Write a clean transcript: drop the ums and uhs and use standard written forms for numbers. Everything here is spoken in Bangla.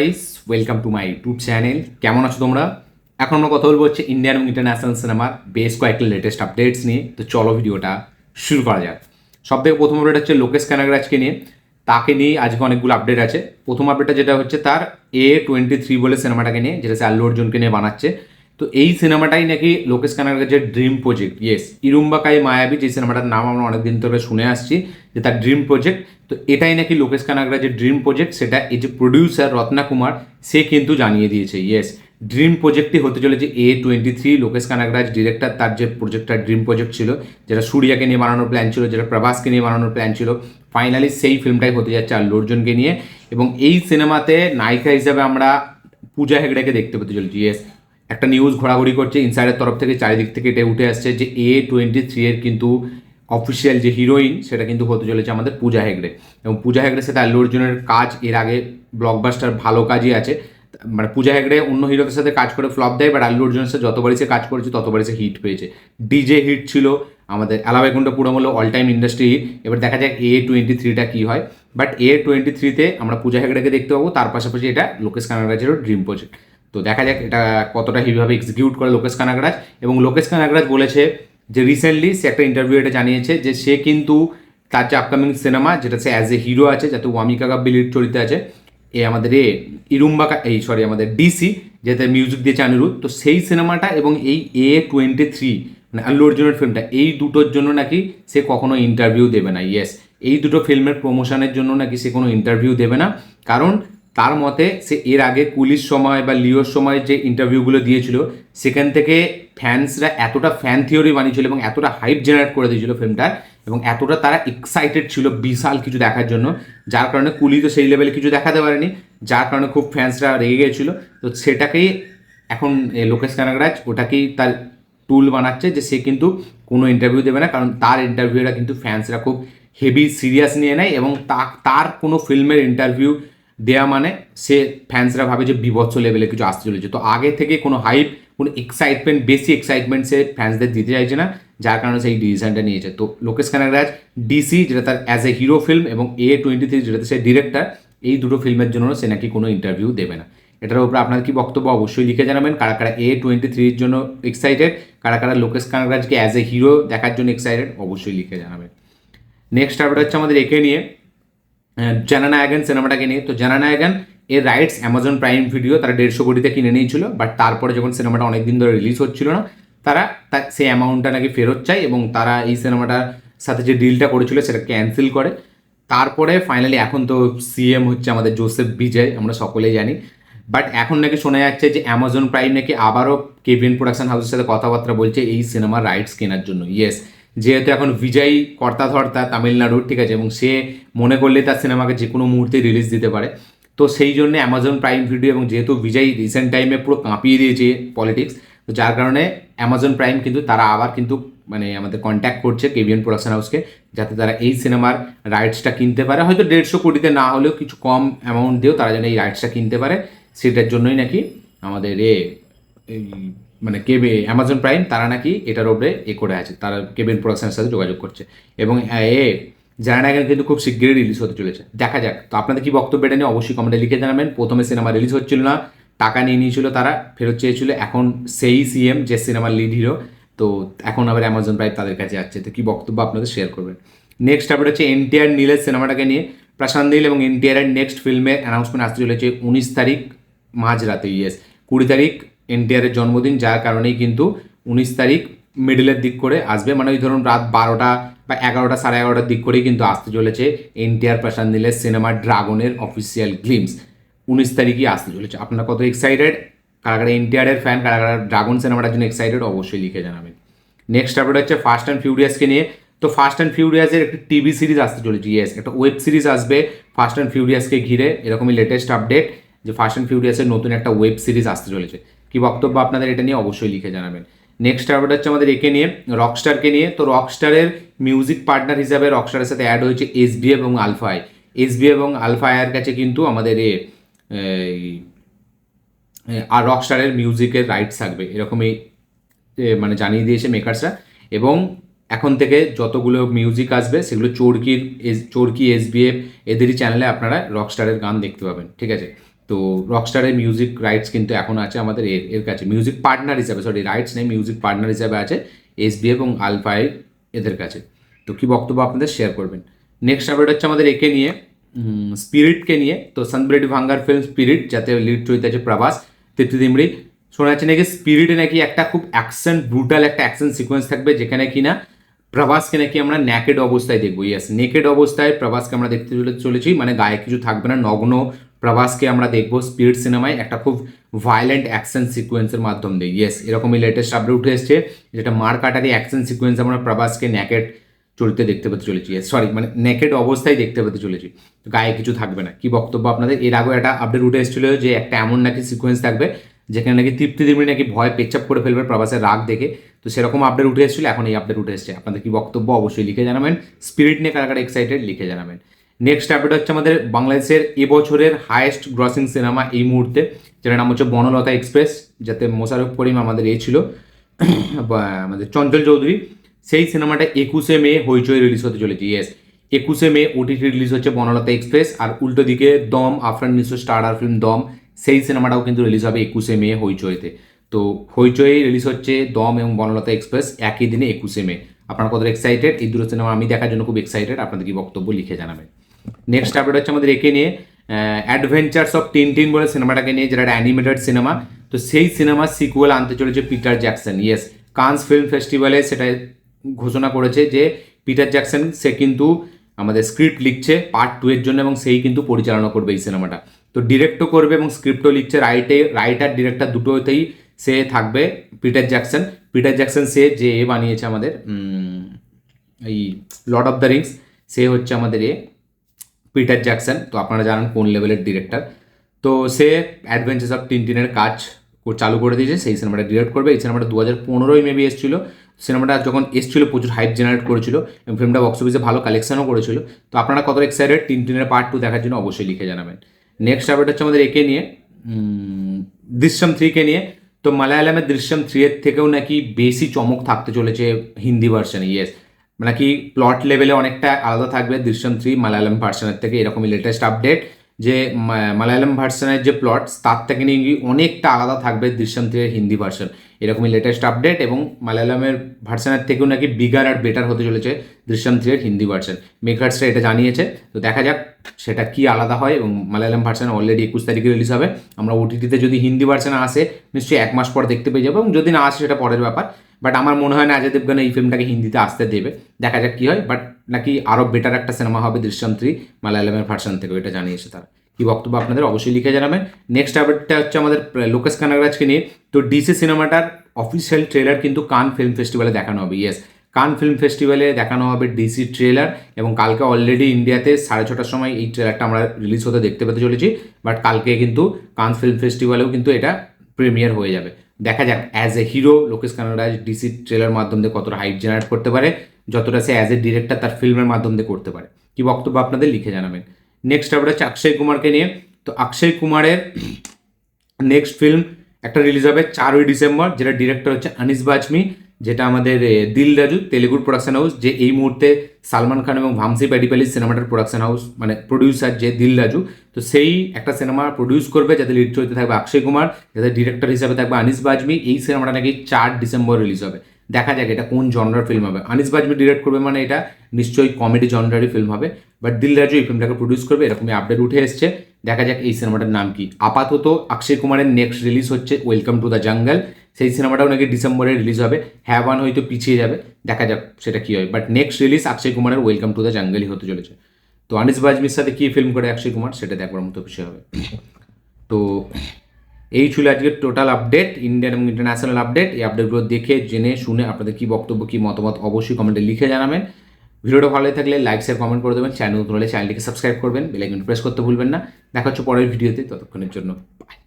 Guys, welcome to my YouTube channel. কেমন আছো তোমরা? এখন আমরা কথা বলবো হচ্ছে ইন্ডিয়ান এবং ইন্টারন্যাশনাল সিনেমার বেশ কয়েকটা লেটেস্ট আপডেটস নিয়ে। তো চলো ভিডিওটা শুরু করা যাক। সব থেকে প্রথম আপডেট হচ্ছে লোকেশ কানাগরাজকে নিয়ে। তাকে নিয়ে আজকে অনেকগুলো আপডেট আছে। প্রথম আপডেটটা যেটা হচ্ছে তার A23 বলে সিনেমাটাকে নিয়ে, যেটা সে আল্লু অর্জুনকে নিয়ে বানাচ্ছে। তো এই সিনেমাটাই নাকি লোকেশ কানাগরাজের ড্রিম প্রজেক্ট। ইয়েস, ইরুম্বা কাই মায়াবী, যে সিনেমাটার নাম আমরা অনেকদিন ধরে শুনে আসছি যে তার ড্রিম প্রজেক্ট। তো এটাই নাকি লোকেশ কানাগরাজের ড্রিম প্রজেক্ট। সেটা এই যে প্রডিউসার রত্না কুমার সে কিন্তু জানিয়ে দিয়েছে। ইয়েস, ড্রিম প্রজেক্টই হতে চলেছে A23। লোকেশ কানাগরাজ ডিরেক্টর, তার যে প্রজেক্টটা ড্রিম প্রজেক্ট ছিল, যেটা সূর্যাকে নিয়ে বানানোর প্ল্যান ছিল, যেটা প্রভাসকে নিয়ে বানানোর প্ল্যান ছিল, ফাইনালি সেই ফিল্মটাই হতে যাচ্ছে আল্লু অর্জুনকে নিয়ে। এবং এই সিনেমাতে নায়িকা হিসাবে আমরা পূজা হেগড়েকে দেখতে পেতে চলেছি। ইয়েস, একটা নিউজ ঘোরাঘুরি করছে ইনসাইডের তরফ থেকে, চারিদিক থেকে এটা উঠে আসছে যে A23 এর কিন্তু অফিসিয়াল যে হিরোইন সেটা কিন্তু হতে চলেছে আমাদের পূজা হেগড়ে। এবং পূজা হেগড়ের সাথে আল্লু অর্জুনের কাজ এর আগে ব্লকবাস্টার ভালো কাজই আছে। মানে পূজা হেগড়ে অন্য হিরোদের সাথে কাজ করে ফ্লপ দেয়, বাট আল্লু অর্জুনের সাথে যতবারই সে কাজ করেছে ততবারই সে হিট পেয়েছে। ডিজে হিট ছিল আমাদের, আলাবাইকুণ্ঠপুরম হলো অল টাইম ইন্ডাস্ট্রি হিট। এবার দেখা যাক A23টা কী হয়। বাট A23তে আমরা পূজা হেগড়েকে দেখতে পাবো, তার পাশাপাশি এটা লোকেশ কানাগরাজেরও ড্রিম প্রজেক্ট। তো দেখা যাক এটা কতটা হেভিভাবে এক্সিকিউট করে লোকেশ কানাগরাজ। এবং লোকেশ কানাগরাজ বলেছে যে রিসেন্টলি সে একটা ইন্টারভিউ এটা জানিয়েছে যে সে কিন্তু তার যে আপকামিং সিনেমা, যেটা সে অ্যাজ এ হিরো আছে, যাতে ওয়ামিকা গাব্বি লিড চরিত্রে আছে, আমাদের আমাদের ডিসি, যাতে মিউজিক দিয়েছে অনিরুদ্ধ। তো সেই সিনেমাটা এবং এই A23 মানে আল্লু অর্জুনের ফিল্মটা, এই দুটোর জন্য নাকি সে কখনো ইন্টারভিউ দেবে না। ইয়েস, এই দুটো ফিল্মের প্রমোশনের জন্য নাকি সে কোনো ইন্টারভিউ দেবে না। কারণ তার মতে সে এর আগে কুলির সময় বা লিওর সময় যে ইন্টারভিউগুলো দিয়েছিল, সেখান থেকে ফ্যান্সরা এতটা ফ্যান থিওরি বানিয়েছিল এবং এতটা হাইপ জেনারেট করে দিয়েছিল ফিল্মটার, এবং এতটা তারা এক্সাইটেড ছিল বিশাল কিছু দেখার জন্য, যার কারণে কুলি তো সেই লেভেলে কিছু দেখাতে পারেনি, যার কারণে খুব ফ্যান্সরা রেগে গিয়েছিল। তো সেটাকেই এখন লোকেশ কানাগরাজ ওটাকেই তার টুল বানাচ্ছে যে সে কিন্তু কোনো ইন্টারভিউ দেবে না, কারণ তার ইন্টারভিউটা কিন্তু ফ্যান্সরা খুব হেভি সিরিয়াস নিয়ে নেয়। এবং তার কোনো ফিল্মের ইন্টারভিউ দেওয়া মানে সে ফ্যান্সরা ভাবে যে বিভৎস লেভেলে কিছু আসতে চলেছে। তো আগে থেকে কোনো হাইপ, কোনো এক্সাইটমেন্ট, বেশি এক্সাইটমেন্ট সে ফ্যান্সদের দিতে চাইছে না, যার কারণে সেই ডিসিশনটা নিয়েছে। তো লোকেশ কানাগরাজ ডিসি, যেটা তার অ্যাজ এ হিরো ফিল্ম, এবং A23 যেটাতে সে ডিরেক্টর, এই দুটো ফিল্মের জন্য সে নাকি কোনো ইন্টারভিউ দেবে না। এটার উপরে আপনার কি বক্তব্য অবশ্যই লিখে জানাবেন। কারা কারা A23 জন্য এক্সাইটেড, কারা কারা লোকেশ কানাগরাজকে অ্যাজ এ হিরো দেখার জন্য এক্সাইটেড, অবশ্যই লিখে জানাবেন। নেক্সট আপডেট হচ্ছে আমাদের একে নিয়ে, জানানায়াগান সিনেমাটাকে নিয়ে। তো জানানায়াগান এর রাইটস অ্যামাজন প্রাইম ভিডিও তারা 150 কোটিতে কিনে নিয়েছিল, বাট তারপরে যখন সিনেমাটা অনেক দিন ধরে রিলিজ হচ্ছিল না, তারা সেই অ্যামাউন্টটা নাকি ফেরত চায় এবং তারা এই সিনেমাটার সাথে যে ডিলটা করেছিল সেটা ক্যান্সেল করে। তারপরে ফাইনালি এখন তো সিএম হচ্ছে আমাদের জোসেফ বিজয়, আমরা সকলেই জানি। বাট এখন নাকি শোনা যাচ্ছে যে অ্যামাজন প্রাইম নাকি আবারও কেভিএন প্রোডাকশন হাউসের সাথে কথাবার্তা বলছে এই সিনেমার রাইটস কেনার জন্য। ইয়েস, যেহেতু এখন বিজয় কর্তাধর্তা তামিলনাড়ুর, ঠিক আছে, এবং সে মনে করলে তার সিনেমাকে যে কোনো মুহূর্তে রিলিজ দিতে পারে। তো সেই জন্য অ্যামাজন প্রাইম ভিডিও, এবং যেহেতু বিজয় রিসেন্ট টাইমে পুরো কাঁপিয়ে দিয়েছে পলিটিক্স, তো যার কারণে অ্যামাজন প্রাইম কিন্তু তারা আবার কিন্তু মানে আমাদের কন্ট্যাক্ট করছে কেভিএন প্রোডাকশন হাউসকে, যাতে তারা এই সিনেমার রাইটসটা কিনতে পারে। হয়তো 150 কোটিতে না হলেও কিছু কম অ্যামাউন্ট দিয়েও তারা যেন এই রাইটসটা কিনতে পারে। সেটার জন্যই নাকি আমাদের মানে অ্যামাজন প্রাইম তারা নাকি এটার ওপরে করে আছে, তারা কেভিএন প্রোডাকশনের সাথে যোগাযোগ করছে। এবং জানানাগান কিন্তু খুব শীঘ্রই রিলিজ হতে চলেছে, দেখা যাক। তো আপনাদের কি বক্তব্য এটা নিয়ে অবশ্যই কমেন্টে লিখে জানাবেন। প্রথমে সিনেমা রিলিজ হচ্ছিল না, টাকা নিয়ে নিয়েছিল, তারা ফেরত চেয়েছিল, এখন সেই সিএম যে সিনেমার লিড হিরো, তো এখন আবার অ্যামাজন প্রাইম তাদের কাছে যাচ্ছে। তো কি বক্তব্য আপনাদের শেয়ার করবেন। নেক্সট আপডেট হচ্ছে এনটিআর নীলের সিনেমাটাকে নিয়ে। প্রশান্ত নীল এবং এনটিআরের নেক্সট ফিল্মের অ্যানাউন্সমেন্ট আসতে চলেছে 19 তারিখ মাঝরাতে। ইয়েস, 20 তারিখ এনটিআরের জন্মদিন, যার কারণেই কিন্তু 19 তারিখ মিডলের দিক করে আসবে, মানে ওই ধরুন রাত 12টা বা 11টা, 11:30 দিক করেই কিন্তু আসতে চলেছে এনটিআর প্রশান্ত নীলের সিনেমা ড্রাগনের অফিসিয়াল গ্লিমস। 19 তারিখই আসতে চলেছে। আপনারা কত এক্সাইটেড, কারা কারা এনটিআরের ফ্যান, কারা কারা ড্রাগন সিনেমাটার জন্য এক্সাইটেড, অবশ্যই লিখে জানাবেন। নেক্সট আপডেট হচ্ছে ফাস্ট অ্যান্ড ফিউরিয়াসকে নিয়ে। তো ফাস্ট অ্যান্ড ফিউরিয়াসের একটি টিভি সিরিজ আসতে চলেছে। ইয়েস, একটা ওয়েব সিরিজ আসবে ফাস্ট অ্যান্ড ফিউরিয়াসকে ঘিরে, এরকমই লেটেস্ট আপডেট যে ফাস্ট অ্যান্ড ফিউরিয়াসের নতুন একটা ওয়েব সিরিজ আসতে চলেছে। কি বক্তব্য আপনাদের এটা নিয়ে অবশ্যই লিখে জানাবেন। নেক্সট আপডেট হচ্ছে আমাদের একে নিয়ে, রকস্টারকে নিয়ে। তো রকস্টারের মিউজিক পার্টনার হিসাবে রকস্টারের সাথে অ্যাড হয়েছে এসবিএফ এবং আলফা আই। এসবিএফ এবং আলফা আইয়ের কাছে কিন্তু আমাদের আর রকস্টারের মিউজিকের রাইটস থাকবে, এরকমই মানে জানিয়ে দিয়েছে মেকার্সরা। এবং এখন থেকে যতগুলো মিউজিক আসবে সেগুলো চরকি, এসবিএফ এদেরই চ্যানেলে আপনারা রকস্টারের গান দেখতে পাবেন, ঠিক আছে। তো রকস্টারের মিউজিক রাইটস কিন্তু এখন আছে আমাদের এর কাছে, মিউজিক পার্টনার হিসাবে, সরি রাইটস নেই, মিউজিক পার্টনার হিসাবে আছে এসবি এবং আলফাই এদের কাছে। তো কী বক্তব্য আপনাদের শেয়ার করবেন। নেক্সট আপডেট হচ্ছে আমাদের একে নিয়ে, স্পিরিটকে নিয়ে। তো সানব্রেড ভাঙ্গার ফিল্ম স্পিরিট, যাতে লিড চরিত্র আছে প্রভাস, তৃপ্তি দিমড়ি। শোনা যাচ্ছে নাকি স্পিরিটে নাকি একটা খুব অ্যাকশন, ব্রুটাল একটা অ্যাকশন সিকোয়েন্স থাকবে, যেখানে কিনা প্রভাসকে নাকি আমরা নেকেড অবস্থায় দেখবো। ইয়েস, নেকেড অবস্থায় প্রভাসকে আমরা দেখতে চলেছি, মানে গায়ে কিছু থাকবে না, নগ্ন প্রভাসকে আমরা দেখবো স্পিরিট সিনেমায় একটা খুব ভায়োলেন্ট অ্যাকশন সিকোয়েন্সের মাধ্যম দিয়ে। ইয়েস, এরকমই লেটেস্ট আপডেট উঠে এসছে, যেটা মার কাটারি অ্যাকশন সিকোয়েন্স আমরা প্রভাসকে নেকেড চরিত্রে দেখতে পেতে চলেছি, সরি মানে নেকেড অবস্থায় দেখতে পেতে চলেছি, গায়ে কিছু থাকবে না। কি বক্তব্য আপনাদের? এর আগেও একটা আপডেট উঠে এসেছিল যে একটা এমন নাকি সিকোয়েন্স থাকবে যেখানে নাকি তৃপ্তি দিমড়ি নাকি ভয় পেচ্ছাপ করে ফেলবে প্রভাসের রাগ দেখে। তো সেরকম আপডেট উঠে এসেছিল, এখন এই আপডেট উঠে এসছে। আপনাদের কি বক্তব্য অবশ্যই লিখে জানাবেন। স্পিরিট নিয়ে কারা কারা এক্সাইটেড লিখে জানাবেন। নেক্সট আপডেট হচ্ছে আমাদের বাংলাদেশের এবছরের হায়েস্ট গ্রসিং সিনেমা এই মুহূর্তে, যেটার নাম হচ্ছে বনলতা এক্সপ্রেস, যাতে মোশাররফ করিম আমাদের ছিল আমাদের চঞ্চল চৌধুরী। সেই সিনেমাটা 21শে মে হইচই রিলিজ হতে চলেছে। ইয়েস, 21শে মে ওটিটি রিলিজ হচ্ছে বনলতা এক্সপ্রেস। আর উল্টো দিকে দম, আফরান নিশোর স্টারডার ফিল্ম দম, সেই সিনেমাটাও কিন্তু রিলিজ হবে 21শে মে হইচইতে। তো হইচই রিলিজ হচ্ছে দম এবং বনলতা এক্সপ্রেস একই দিনে 21শে মে। আপনারা কত এক্সাইটেড এই দুটো সিনেমা? আমি দেখার জন্য খুব এক্সাইটেড। আপনাদের কি বক্তব্য লিখে জানাবেন। নেক্সট আপডেট হচ্ছে আমাদের একে নিয়ে, অ্যাডভেঞ্চার্স অফ টিনটিন বলে সিনেমাটাকে নিয়ে, যেটা একটা অ্যানিমেটেড সিনেমা। তো সেই সিনেমার সিকুয়েল আনতে চলেছে পিটার জ্যাকসন। ইয়েস, কান্স ফিল্ম ফেস্টিভ্যালে সেটা ঘোষণা করেছে যে পিটার জ্যাকসন সে কিন্তু আমাদের স্ক্রিপ্ট লিখছে পার্ট 2 এর জন্য, এবং সেই কিন্তু পরিচালনা করবে এই সিনেমাটা। তো ডিরেক্টও করবে এবং স্ক্রিপ্টও লিখছে, রাইটার ডিরেক্টর দুটোতেই সে থাকবে পিটার জ্যাকসন। পিটার জ্যাকসন সে যে বানিয়েছে আমাদের এই লর্ড অফ দ্য রিংস, সে হচ্ছে আমাদের পিটার জ্যাকসন। তো আপনারা জানেন কোন লেভেলের ডিরেক্টর। তো সে অ্যাডভেঞ্চার্স অফ টিনটিনের কাজ চালু করে দিয়েছে, সেই সিনেমাটা ডিরেক্ট করবে। এই সিনেমাটা 2015 মেবি এসেছিল। সিনেমাটা যখন এসেছিল প্রচুর হাইপ জেনারেট করেছিল এবং ফিল্মটা বক্স অফিসে ভালো কালেকশনও করেছিল। তো আপনারা কত এক্সাইটেড টিনটিনের পার্ট 2 দেখার জন্য অবশ্যই লিখে জানাবেন। নেক্সট আপডেট হচ্ছে আমাদের একে নিয়ে, দৃশ্যম 3কে নিয়ে। তো মালায়ালামের দৃশ্যম 3 এর থেকেও নাকি বেশি চমক থাকতে চলেছে হিন্দি ভার্সনে। ইয়েস, মানে কি প্লট লেভেলে অনেকটা আলাদা থাকবে দৃশ্যম 3 মালায়ালাম ভার্সনের থেকে, এরকমই লেটেস্ট আপডেট। যে মালায়ালাম ভার্সনের যে প্লট তার থেকে নিয়ে অনেকটা আলাদা থাকবে দৃশ্যম 3 এর হিন্দি ভার্সন, এরকমই লেটেস্ট আপডেট। এবং মালায়ালামের ভার্সনের থেকেও নাকি বিগার আর বেটার হতে চলেছে দৃশ্যম 3 এর হিন্দি ভার্সন। মেকার্সরা এটা জানিয়েছে। তো দেখা যাক সেটা কি আলাদা হয়। এবং মালায়ালাম ভার্সন অলরেডি 21 তারিখে রিলিজ হবে। আমরা ওটিটিতে যদি হিন্দি ভার্সনে আসে নিশ্চয়ই 1 মাস পর দেখতে পেয়ে যাবো, এবং যদি না আসে সেটা পরের ব্যাপার। বাট আমার মনে হয় না অজয় দেবগন এই ফিল্মটাকে হিন্দিতে আসতে দেবে। দেখা যাক কী হয়। বাট নাকি আরও বেটার একটা সিনেমা হবে দৃশ্যম 3 মালায়ালামের ভার্সন থেকে, এটা জানিয়েছে তারা। কি বক্তব্য আপনাদের অবশ্যই লিখে জানাবেন। নেক্সট আপডেটটা হচ্ছে আমাদের লোকেশ কানাগরাজকে নিয়ে। তো ডিসি সিনেমাটার অফিসিয়াল ট্রেলার কিন্তু কান ফিল্ম ফেস্টিভ্যালে দেখানো হবে। ইয়েস, কান ফিল্ম ফেস্টিভ্যালে দেখানো হবে ডিসি ট্রেলার, এবং কালকে অলরেডি ইন্ডিয়াতে 6:30টার সময় এই ট্রেলারটা আমরা রিলিজ হতে দেখতে পেতে চলেছি। বাট কালকে কিন্তু কান ফিল্ম ফেস্টিভ্যালেও কিন্তু এটা প্রিমিয়ার হয়ে যাবে। দেখা যাক as a hero Lokesh Kanagaraj DC trailer মাধ্যম দিয়ে কতটা হাইপ জেনারেট করতে পারে, যতটা সে অ্যাজ এ ডিরেক্টর তার ফিল্মের মাধ্যম দিয়ে করতে পারে। কি বক্তব্য আপনাদের লিখে জানাবেন। নেক্সট আপডেট হচ্ছে অক্ষয় কুমারকে নিয়ে। তো অক্ষয় কুমারের নেক্সট ফিল্ম একটা রিলিজ হবে 4ই ডিসেম্বর, যেটা ডিরেক্টর হচ্ছে আনিস বাজমি, যেটা আমাদের দিল রাজু তেলেগুর প্রোডাকশন হাউস, যে এই মুহূর্তে সালমান খান এবং ভামসি প্যাডিপালি সিনেমাটার প্রোডাকশন হাউস, মানে প্রডিউসার যে দিল রাজু। তো সেই একটা সিনেমা প্রডিউস করবে, যাতে লিড চরিত্রে থাকবে অক্ষয় কুমার, যাতে ডিরেক্টর হিসাবে থাকবে আনিস বাজমি। এই সিনেমাটা নাকি 4 ডিসেম্বর রিলিজ হবে। দেখা যাক এটা কোন জনরার ফিল্ম হবে। আনিস বাজমি ডিরেক্ট করবে মানে এটা নিশ্চয়ই কমেডি জনরারই ফিল্ম হবে। বাট দিল রাজু এই ফিল্মটাকে প্রডিউস করবে, এরকমই আপডেট উঠে এসছে। দেখা যাক এই সিনেমাটার নাম কি। আপাতত অক্ষয় কুমারের নেক্সট রিলিজ হচ্ছে ওয়েলকাম টু দ্য জঙ্গল, সেই সিনেমাটাও নাকি ডিসেম্বরে রিলিজ হবে। হ্যাভান হয়তো পিছিয়ে যাবে, দেখা যাক সেটা কী হয়। বাট নেক্সট রিলিজ অক্ষয় কুমারের ওয়েলকাম টু দ্য জঙ্গলই হতে চলেছে। তো আনিস বাজমির সাথে কী ফিল্ম করে অক্ষয় কুমার সেটা দেখবার মতো বিষয় হবে। তো এই ছিল আজকের টোটাল আপডেট, ইন্ডিয়ান এবং ইন্টারন্যাশনাল আপডেট। এই আপডেটগুলো দেখে জেনে শুনে আপনাদের কী বক্তব্য কী মতামত অবশ্যই কমেন্টে লিখে জানাবেন। ভিডিওটা ভালো থাকলে লাইক শেয়ার কমেন্ট করে দেবেন। চ্যানেল নতুন হলে চ্যানেলটিকে সাবস্ক্রাইব করবেন, বেল আইকন প্রেস করতে ভুলবেন না। দেখা হচ্ছে পরের ভিডিওতে, ততক্ষণের জন্য বাই।